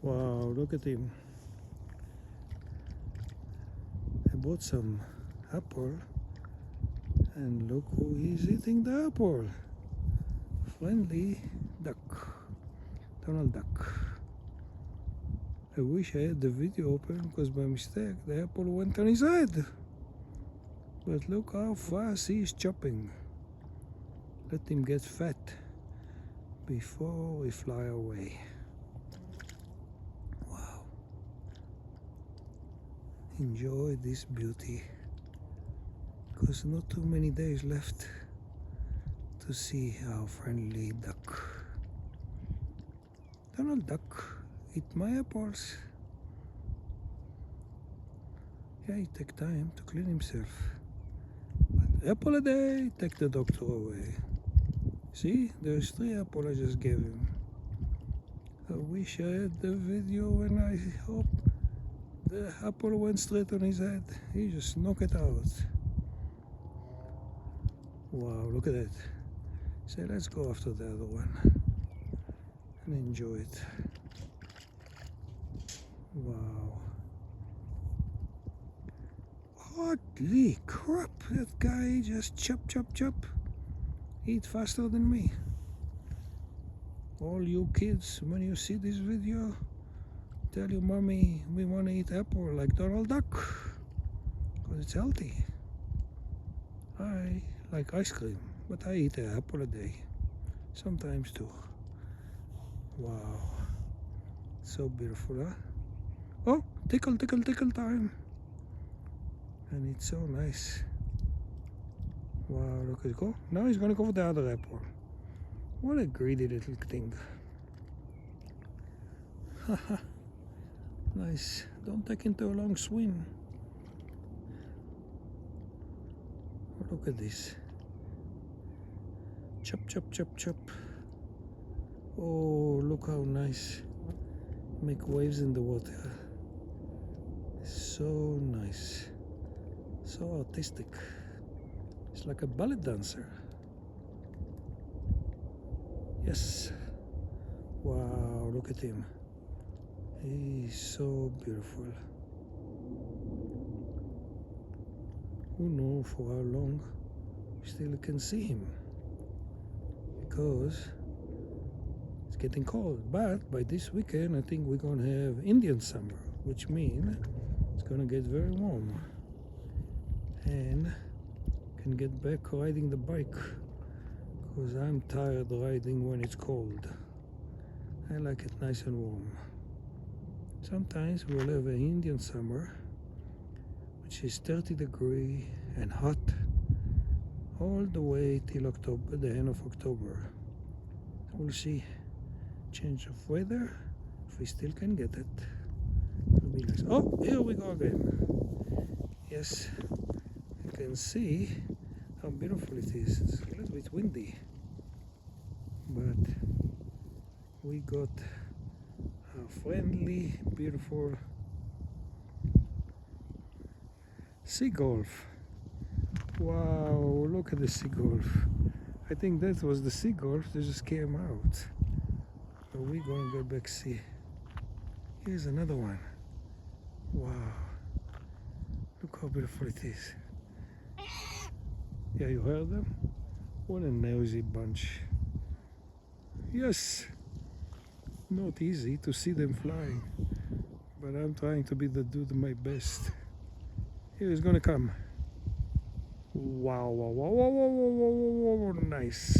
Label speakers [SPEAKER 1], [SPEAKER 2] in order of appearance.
[SPEAKER 1] Wow, look at him. I bought some apple and look who is eating the apple. Friendly duck. Donald Duck. I wish I had the video open because by mistake the apple went on his head. But look how fast he is chopping. Let him get fat before we fly away. Wow. Enjoy this beauty, because not too many days left to see our friendly duck. Donald Duck, eat my apples. Yeah, he take time to clean himself. But apple a day, take the doctor away. See, there's 3 apples I just gave him. I wish I had the video when I hope the apple went straight on his head. He just knocked it out. Wow, look at that. So let's go after the other one and enjoy it. Wow. Holy crap, that guy just chop. Eat faster than me. All you kids, when you see this video, tell your mommy we want to eat apple like Donald Duck, because it's healthy. I like ice cream, but I eat an apple a day, sometimes 2. Wow, so beautiful, huh? Oh, tickle time. And it's so nice. Wow, look at it go. Now he's gonna go for the other apple. What a greedy little thing. Haha. Nice. Don't take into a long swim. Look at this. Chop. Oh, look how nice. Make waves in the water. So nice. So artistic. It's like a ballet dancer. Yes. Wow, look at him. He's so beautiful. Who knows for how long we still can see him, because it's getting cold. But by this weekend I think we're gonna have Indian summer, which means it's gonna get very warm and can get back riding the bike, because I'm tired riding when it's cold. I like it nice and warm. Sometimes we'll have an Indian summer, which is 30 degrees and hot all the way till October, the end of October. We'll see. Change of weather, if we still can get it. It'll be nice. Oh, here we go again. Yes, you can see how beautiful it is. It's a little bit windy, but we got a friendly, beautiful Seagull. Wow, look at the Seagull. I think that was the Seagull that just came out. So we're going to go back see. Here's another one. Wow, look how beautiful it is. Yeah, you heard them? What a noisy bunch. Yes, not easy to see them flying, but I'm trying to be the dude my best. Here he's gonna come. Wow, nice.